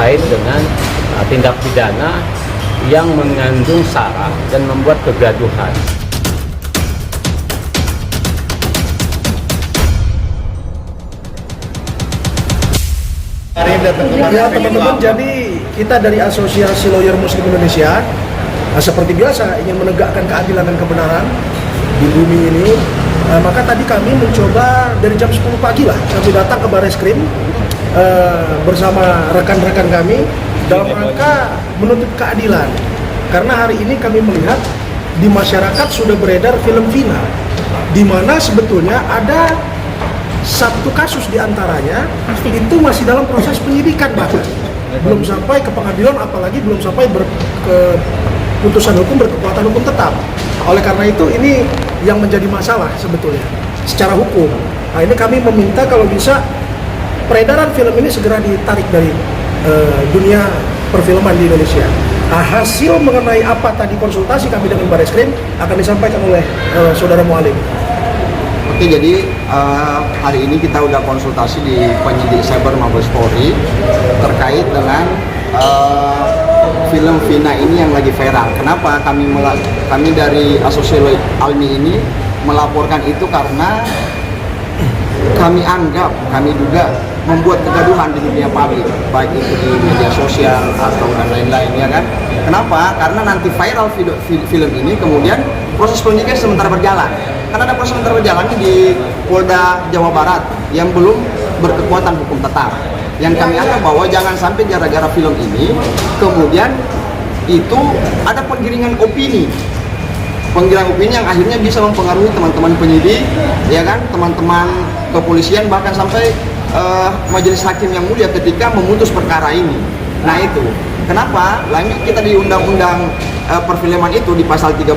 terkait dengan tindak pidana yang mengandung sara dan membuat kegaduhan. Ya teman-teman, jadi kita dari Asosiasi Lawyer Muslim Indonesia seperti biasa ingin menegakkan keadilan dan kebenaran di bumi ini. Maka tadi kami mencoba dari jam 10 pagi lah, kami datang ke Bareskrim bersama rekan-rekan kami dalam rangka menuntut keadilan. Karena hari ini kami melihat di masyarakat sudah beredar film Vina, di mana sebetulnya ada satu kasus diantaranya itu masih dalam proses penyidikan, bahkan belum sampai ke pengadilan, apalagi belum sampai ke putusan hukum berkekuatan hukum tetap. Oleh karena itu ini yang menjadi masalah sebetulnya secara hukum. Nah, ini kami meminta kalau bisa peredaran film ini segera ditarik dari dunia perfilman di Indonesia. Nah, hasil mengenai apa tadi konsultasi kami dengan Bareskrim akan disampaikan oleh Saudara Mualim. Oke, jadi hari ini kita udah konsultasi di penyidik Cyber Mabes Polri terkait dengan film Vina ini yang lagi viral. Kenapa kami dari Asosiasi Almi ini melaporkan itu? Karena kami anggap, kami juga membuat kegaduhan di dunia publik, baik itu di media sosial atau dan lain-lain, ya kan? Kenapa? Karena nanti viral film ini kemudian proses penyidikan sementara berjalan. Karena ada proses sementara berjalan di Polda Jawa Barat yang belum berkekuatan hukum tetap. Yang kami anggap bahwa jangan sampai gara-gara film ini kemudian itu ada penggiringan opini yang akhirnya bisa mempengaruhi teman-teman penyidik, ya kan, teman-teman kepolisian, bahkan sampai majelis hakim yang mulia ketika memutus perkara ini. Nah itu kenapa kita di undang-undang perfilman itu di pasal 31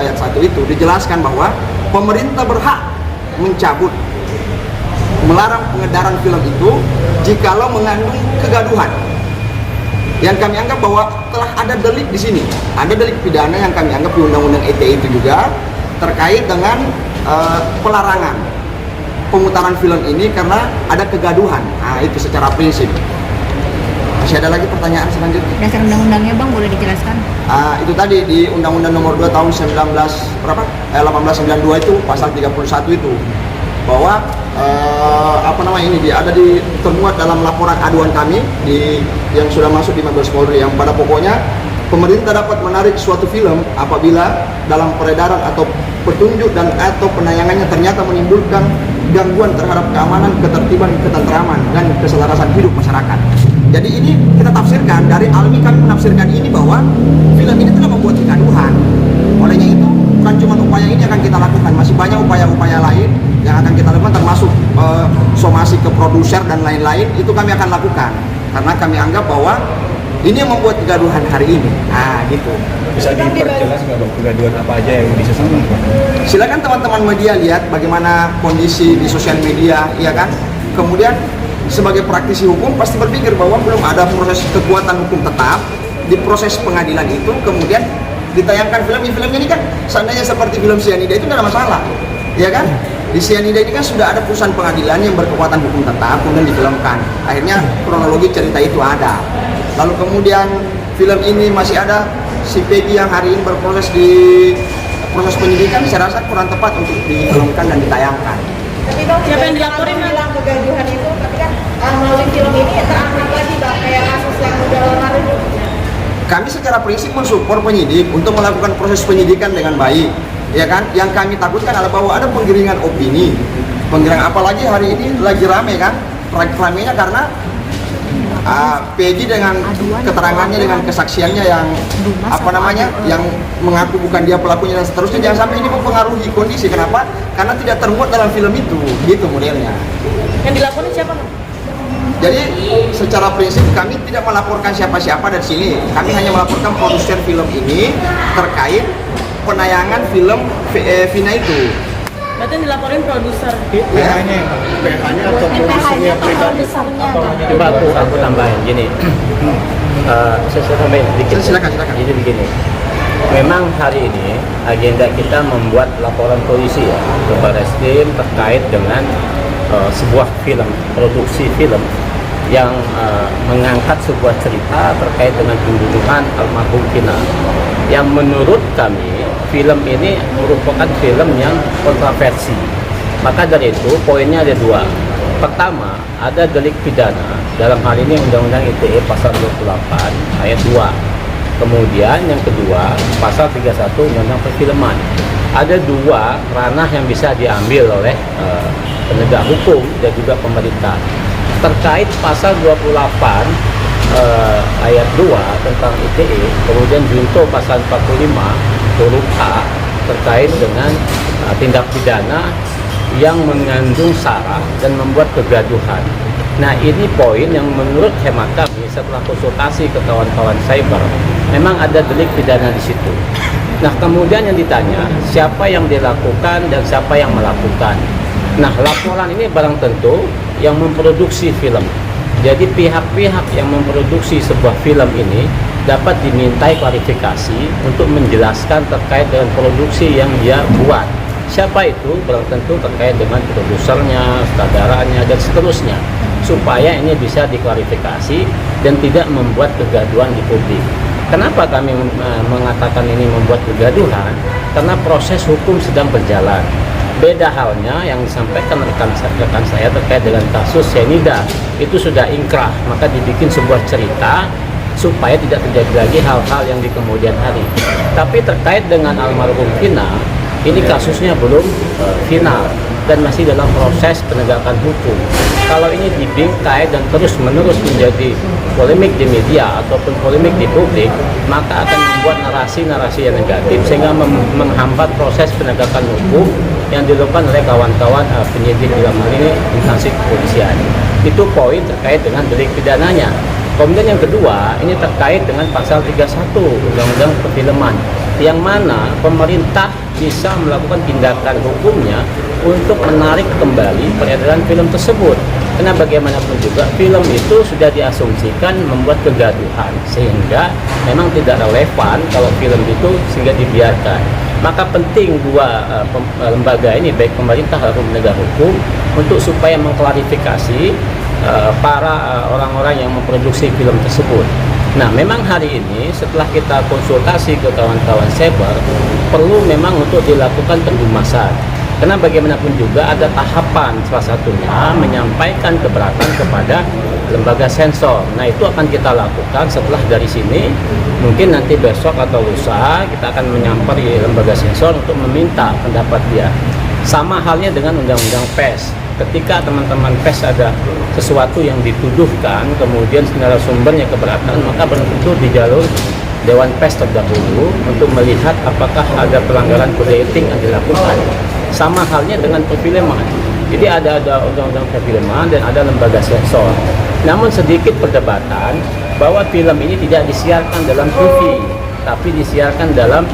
ayat 1 itu dijelaskan bahwa pemerintah berhak mencabut, melarang pengedaran film itu jikalau mengandung kegaduhan. Yang kami anggap bahwa telah ada delik di sini, ada delik pidana yang kami anggap di undang-undang ITE itu juga terkait dengan pelarangan pemutaran film ini karena ada kegaduhan. Nah itu secara prinsip. Masih ada lagi pertanyaan selanjutnya? Dasar undang-undangnya Bang, boleh dijelaskan? Itu tadi di Undang-Undang Nomor 2 tahun 1892 itu pasal 31 itu bahwa ada termuat dalam laporan aduan kami yang sudah masuk di Mabes Polri, yang pada pokoknya pemerintah dapat menarik suatu film apabila dalam peredaran atau petunjuk dan atau penayangannya ternyata menimbulkan gangguan terhadap keamanan, ketertiban, ketentraman dan keselarasan hidup masyarakat. Jadi ini kita tafsirkan dari Almi, kami menafsirkan ini bahwa film ini telah membuat kegaduhan. Olehnya itu bukan cuma upaya ini akan kita lakukan, masih banyak upaya-upaya lain yang akan kita lakukan, termasuk somasi ke produser dan lain-lain. Itu kami akan lakukan karena kami anggap bahwa ini yang membuat kegaduhan hari ini. Nah gitu. Bisa diperjelas nggak Bang, kegaduhan apa aja yang bisa sampai? Silakan teman-teman media lihat bagaimana kondisi di sosial media, ya kan. Kemudian sebagai praktisi hukum pasti berpikir bahwa belum ada proses kekuatan hukum tetap di proses pengadilan itu, kemudian ditayangkan filmnya ini kan seandainya seperti film Cyanida itu tidak ada masalah, ya kan. Di Cyanida ini kan sudah ada putusan pengadilan yang berkekuatan hukum tetap kemudian difilmkan, akhirnya kronologi cerita itu ada. Lalu kemudian film ini masih ada si Peggy yang hari ini berproses di proses penyidikan, saya rasa kurang tepat untuk difilmkan dan ditayangkan. Tapi Bang, siapa yang dilaporin bilang kegaduhan itu, tapi kan melalui film ini terangkat lagi Bang, kayak kasus yang udah lalu itu. Kami secara prinsip mensupport penyidik untuk melakukan proses penyidikan dengan baik, ya kan. Yang kami takutkan adalah bahwa ada penggiringan opini, apalagi hari ini lagi rame kan, ramenya karena Peggy dengan keterangannya, dengan kesaksiannya yang yang mengaku bukan dia pelakunya dan seterusnya, jangan sampai ini mempengaruhi kondisi. Kenapa? Karena tidak termuat dalam film itu, gitu modelnya. Yang dilaporin siapa Bang? Jadi secara prinsip kami tidak melaporkan siapa-siapa dari sini. Kami hanya melaporkan produser film ini terkait penayangan film Vina itu. Berarti yang dilaporin produser. PH-nya atau produsernya pribadi? Coba aku tambahin gini. Saya tambahin sedikit. Silakan. Jadi begini. Memang hari ini agenda kita membuat laporan polisi ya ke Bareskrim terkait dengan sebuah film, produksi film yang mengangkat sebuah cerita terkait dengan pembunuhan almarhum Vina. Yang menurut kami film ini merupakan film yang kontroversi. Maka dari itu poinnya ada dua. Pertama, ada delik pidana, dalam hal ini Undang-Undang ITE pasal 28 ayat 2. Kemudian yang kedua, pasal 31 Undang-Undang Perfilman. Ada dua ranah yang bisa diambil oleh penegak hukum dan juga pemerintah. Terkait pasal 28 ayat 2 tentang ITE, kemudian junto pasal 45 huruf A terkait dengan tindak pidana yang mengandung sara dan membuat kegaduhan. Nah, ini poin yang menurut hemat kami setelah konsultasi ke kawan-kawan cyber, memang ada delik pidana di situ. Nah, kemudian yang ditanya, siapa yang dilakukan dan siapa yang melakukan. Nah, laporan ini barang tentu yang memproduksi film. Jadi pihak-pihak yang memproduksi sebuah film ini dapat dimintai klarifikasi untuk menjelaskan terkait dengan produksi yang dia buat. Siapa itu? Barang tentu terkait dengan produsernya, sutradaranya, dan seterusnya, supaya ini bisa diklarifikasi dan tidak membuat kegaduhan di publik. Kenapa kami mengatakan ini membuat kegaduhan? Karena proses hukum sedang berjalan. Beda halnya yang disampaikan rekan saya terkait dengan kasus cyanida, itu sudah ingkrah, maka dibikin sebuah cerita supaya tidak terjadi lagi hal-hal yang di kemudian hari. Tapi terkait dengan almarhum Vina, ini kasusnya belum final dan masih dalam proses penegakan hukum. Kalau ini dibingkai dan terus-menerus menjadi polemik di media ataupun polemik di publik, maka akan membuat narasi-narasi yang negatif sehingga menghambat proses penegakan hukum yang dilakukan oleh kawan-kawan penyidik dalam hal ini instansi kepolisian. Itu poin terkait dengan delik pidananya. Kemudian yang kedua, ini terkait dengan pasal 31 Undang-Undang Perfilman, yang mana pemerintah bisa melakukan tindakan hukumnya untuk menarik kembali peredaran film tersebut. Karena bagaimanapun juga film itu sudah diasumsikan membuat kegaduhan, sehingga memang tidak relevan kalau film itu sehingga dibiarkan. Maka penting dua lembaga ini, baik pemerintah maupun penegak hukum, untuk supaya mengklarifikasi para orang-orang yang memproduksi film tersebut. Nah, memang hari ini setelah kita konsultasi ke kawan-kawan cyber, perlu memang untuk dilakukan penghumasan. Karena bagaimanapun juga ada tahapan, salah satunya menyampaikan keberatan kepada lembaga sensor. Nah, itu akan kita lakukan setelah dari sini. Mungkin nanti besok atau lusa kita akan menyampaikan lembaga sensor untuk meminta pendapat dia. Sama halnya dengan undang-undang PES. Ketika teman-teman PES ada sesuatu yang dituduhkan, kemudian narasumbernya keberatan, maka tentu di jalur Dewan PES terdahulu untuk melihat apakah ada pelanggaran kode etik yang dilakukan. Sama halnya dengan perfilman. Jadi ada undang-undang perfilman dan ada lembaga sensor. Namun sedikit perdebatan bahwa film ini tidak disiarkan dalam TV, tapi disiarkan dalam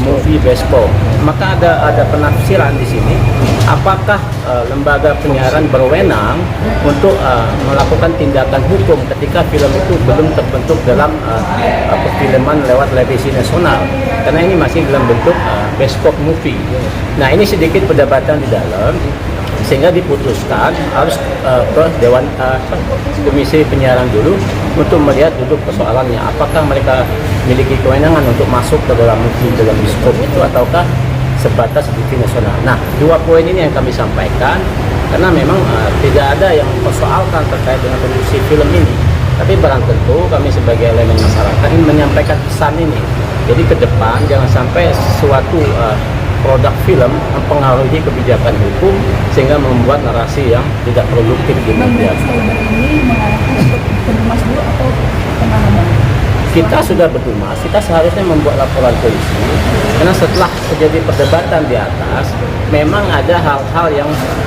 movie bioskop. Maka ada penafsiran di sini, apakah lembaga penyiaran berwenang untuk melakukan tindakan hukum ketika film itu belum terbentuk dalam perfilman lewat televisi nasional, karena ini masih dalam bentuk bioskop movie. Nah, ini sedikit perdebatan di dalam, sehingga diputuskan harus ke Dewan Komisi Penyiaran dulu untuk melihat duduk persoalannya, apakah mereka memiliki kewenangan untuk masuk ke dalam movie, dalam bioskop itu, ataukah sebatas TV nasional. Nah, dua poin ini yang kami sampaikan, karena memang tidak ada yang mempersoalkan terkait dengan produksi film ini. Tapi barang tentu kami sebagai elemen masyarakat ingin menyampaikan pesan ini. Jadi ke depan jangan sampai sesuatu produk film mempengaruhi kebijakan hukum sehingga membuat narasi yang tidak produktif di media. Ini mengarahkan untuk berhumas dulu atau kemana? Kita sudah berhumas, kita seharusnya membuat laporan polisi, karena setelah terjadi perdebatan di atas, memang ada hal-hal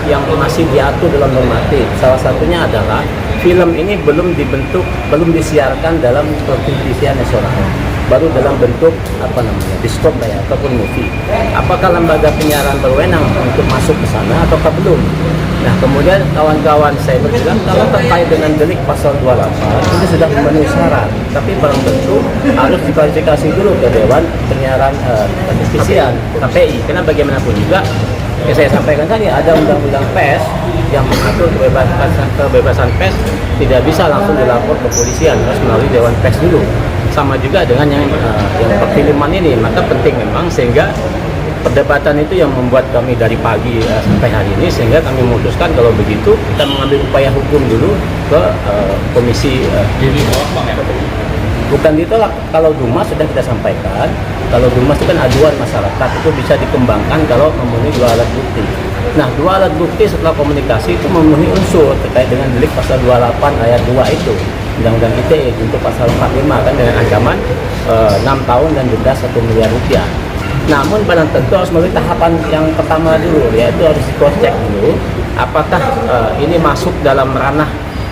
yang masih diatur dalam normatif. Salah satunya adalah film ini belum dibentuk, belum disiarkan dalam televisi nasional, baru dalam bentuk bioskop ataupun movie. Apakah lembaga penyiaran berwenang untuk masuk ke sana ataukah belum? Nah, kemudian kawan-kawan saya bilang kalau terkait dengan delik pasal 28 ini sudah memenuhi syarat, tapi barang tentu harus diklarifikasi dulu ke Dewan Penyiaran Televisian KPI. Karena bagaimanapun juga, saya sampaikan tadi ada undang-undang PES yang mengatur kebebasan pers tidak bisa langsung dilapor ke polisian, harus melalui Dewan Pers dulu. Sama juga dengan yang perfilman ini, maka penting memang sehingga perdebatan itu yang membuat kami dari pagi sampai hari ini, sehingga kami memutuskan kalau begitu kita mengambil upaya hukum dulu ke komisi bukan ditolak. Kalau Dumas sudah kita sampaikan, kalau Dumas itu kan aduan masyarakat, itu bisa dikembangkan kalau memenuhi 2 alat bukti. Nah, 2 alat bukti setelah komunikasi itu memenuhi unsur terkait dengan delik pasal 28 ayat 2 itu Undang-Undang ITE untuk pasal 45 kan dengan ancaman 6 tahun dan denda 1 miliar rupiah. Namun pada tentu harus melalui tahapan yang pertama dulu, yaitu harus di-cross check dulu apakah ini masuk dalam ranah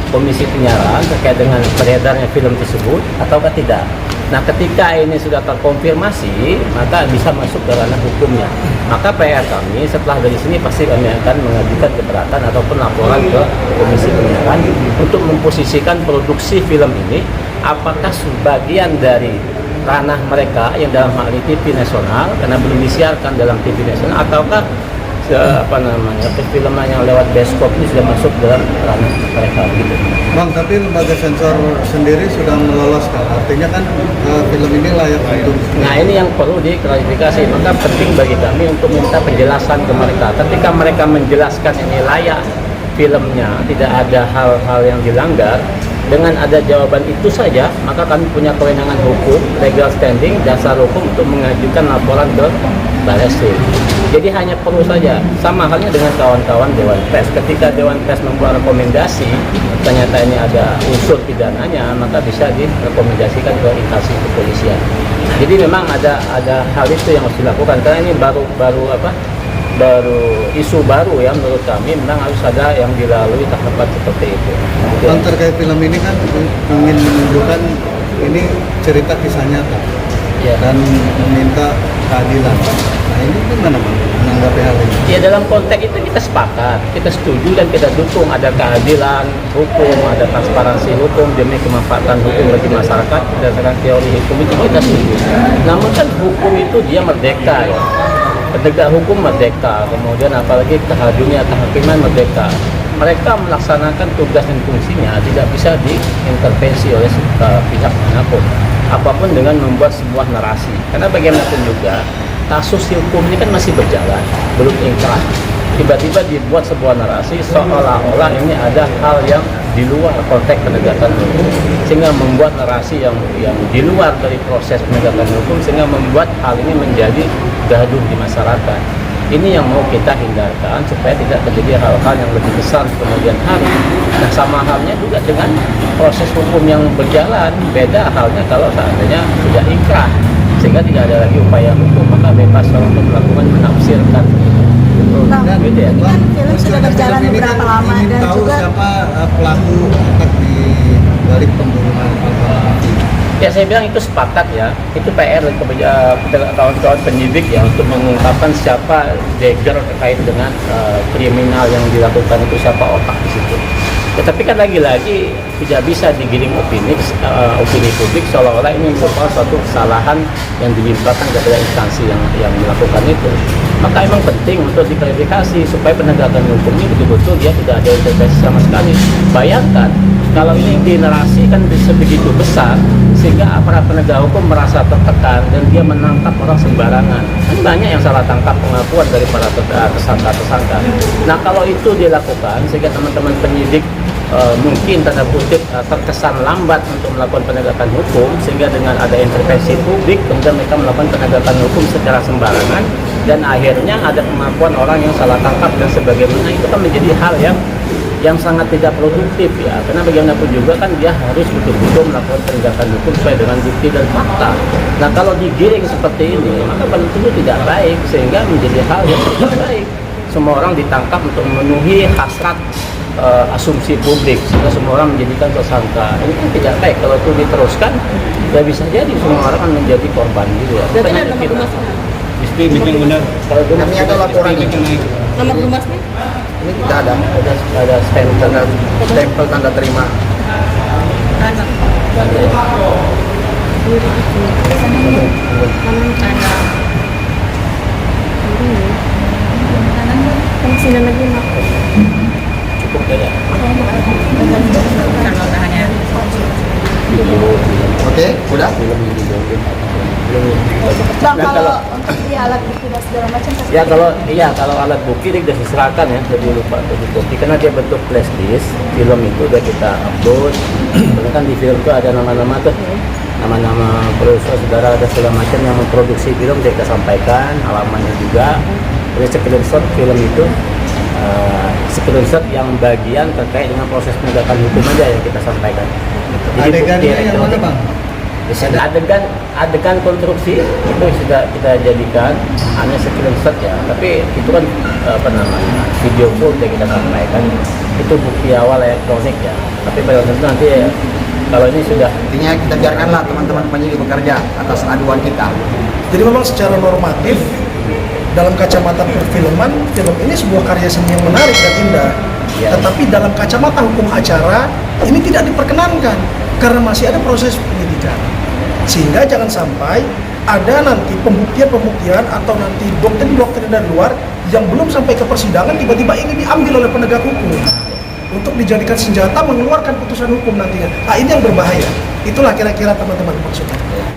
komisi penyiaran terkait dengan beredarnya film tersebut ataukah tidak. Nah, ketika ini sudah terkonfirmasi, maka bisa masuk ke ranah hukumnya. Maka PR kami setelah dari sini pasti kami akan mengajukan keberatan ataupun laporan ke komisi penyiaran untuk memposisikan produksi film ini apakah sebagian dari ranah mereka yang dalam hal ini TV nasional karena belum disiarkan dalam TV nasional, ataukah film yang lewat bioskop ini sudah masuk dalam ranah mereka gitu. Bang, tapi lembaga sensor sendiri sudah meloloskan, artinya kan film ini layak untuk. Nah, ini yang perlu diklarifikasi, maka penting bagi kami untuk minta penjelasan ke mereka. Ketika mereka menjelaskan ini layak filmnya, tidak ada hal-hal yang dilanggar, dengan ada jawaban itu saja, maka kami punya kewenangan hukum, legal standing, dasar hukum untuk mengajukan laporan ke Barreskrim. Jadi hanya perlu saja, sama halnya dengan kawan-kawan Dewan Pers. Ketika Dewan Pers membuat rekomendasi, ternyata ini ada unsur pidananya, maka bisa direkomendasikan ke instansi kepolisian. Jadi memang ada hal itu yang harus dilakukan, karena ini baru isu baru ya menurut kami, memang harus ada yang dilalui tahapan seperti itu. Bang, terkait film ini kan ingin menunjukkan ini cerita kisah nyata dan meminta keadilan. Nah, ini gimana Bang menanggapi hal ini? Ya, dalam konteks itu kita sepakat, kita setuju dan kita dukung ada keadilan hukum, ada transparansi hukum demi kemanfaatan hukum bagi masyarakat berdasarkan teori hukum, itu kita setuju. Namun kan hukum itu dia merdeka ya. Penegak hukum merdeka, kemudian apalagi dunia kehakiman merdeka. Mereka melaksanakan tugas dan fungsinya tidak bisa diintervensi oleh pihak manapun, apapun dengan membuat sebuah narasi. Karena bagaimanapun juga kasus hukum ini kan masih berjalan, belum ingkrah. Tiba-tiba dibuat sebuah narasi seolah-olah ini ada hal yang di luar konteks penegakan hukum, sehingga membuat narasi yang di luar dari proses penegakan hukum, sehingga membuat hal ini menjadi gaduh di masyarakat. Ini yang mau kita hindarkan supaya tidak terjadi hal-hal yang lebih besar di kemudian hari. Nah, sama halnya juga dengan proses hukum yang berjalan, beda halnya kalau seandainya sudah ingkrah, sehingga tidak ada lagi upaya hukum, maka bebas orang untuk melakukan menafsirkan. Bang, Gitu ya. ini kan film sudah berjalan Ini beberapa kan lama ingin dan tahu juga siapa pelaku otak di balik pembunuhan Alfa. Ya, saya bilang itu sepakat ya, itu PR dari kawan-kawan penyidik ya untuk mengungkapkan siapa dagger terkait dengan kriminal yang dilakukan itu, siapa otak di situ. Ya, tapi kan lagi-lagi tidak bisa digiring opini publik seolah-olah ini merupakan suatu kesalahan yang dilimpahkan kepada instansi yang melakukan itu. Maka memang penting untuk diklarifikasi supaya penegakan hukum ini betul-betul dia tidak ada intervensi sama sekali. Bayangkan kalau ini dinarasikan sebegitu besar sehingga aparat penegak hukum merasa tertekan dan dia menangkap orang sembarangan. Kan banyak yang salah tangkap pengakuan dari para tersangka. Nah, kalau itu dilakukan sehingga teman-teman penyidik mungkin tanda kutip terkesan lambat untuk melakukan penegakan hukum, sehingga dengan ada intervensi publik kemudian mereka melakukan penegakan hukum secara sembarangan dan akhirnya ada kemampuan orang yang salah tangkap dan sebagainya, itu kan menjadi hal yang sangat tidak produktif ya, karena bagaimanapun juga kan dia harus betul-betul melakukan penegakan hukum sesuai dengan bukti dan fakta. Nah, kalau digiring seperti ini maka tentu tidak baik, sehingga menjadi hal yang tidak baik. Semua orang ditangkap untuk memenuhi hasrat asumsi publik, sehingga semua orang menjadikan tersangka. Ini kan tidak baik. Kalau itu diteruskan, ya bisa jadi semua orang akan menjadi korban gitu ya. berarti ada nomor Kita- rumasnya. Meeting benar. Kalau dulu Kami ada laporan ini. Nomor rumasnya? Ini tidak ada. ada stempel Stempel tanda terima. Anak. Kanan kan sini lagi mak. ya. Oke, udah? Film yang dijodohin. Bang, Dan kalau untuk di alat bukti dan segala macam pasti Ya kalau alat bukti dia sudah diserahkan ya, jadi lupa untuk bukti karena dia bentuk flash disk. Film itu udah kita upload. Karena kan di film itu ada nama-nama tuh, nama-nama produser saudara ada segala macam yang memproduksi film kita sampaikan, halamannya juga. Terus screenshot film itu, screenshot yang bagian terkait dengan proses penegakan hukum aja yang kita sampaikan. Jadi bukti Adegannya yang mana elektronik. bang? Adegan konstruksi itu sudah kita jadikan hanya screenshot ya, tapi itu kan video full yang kita sampaikan itu bukti awal elektronik ya, tapi pada tentu nanti kalau ini sudah Intinya kita biarkanlah teman-teman penyidik bekerja atas aduan kita. Jadi memang secara normatif dalam kacamata perfilman, film ini sebuah karya seni yang menarik dan indah. Ya. Tetapi dalam kacamata hukum acara ini tidak diperkenankan karena masih ada proses penyidikan. Sehingga jangan sampai ada nanti pembuktian atau nanti doktrin dari luar yang belum sampai ke persidangan tiba-tiba ini diambil oleh penegak hukum untuk dijadikan senjata mengeluarkan putusan hukum nantinya. Nah, ini yang berbahaya. Itulah kira-kira teman-teman maksudnya.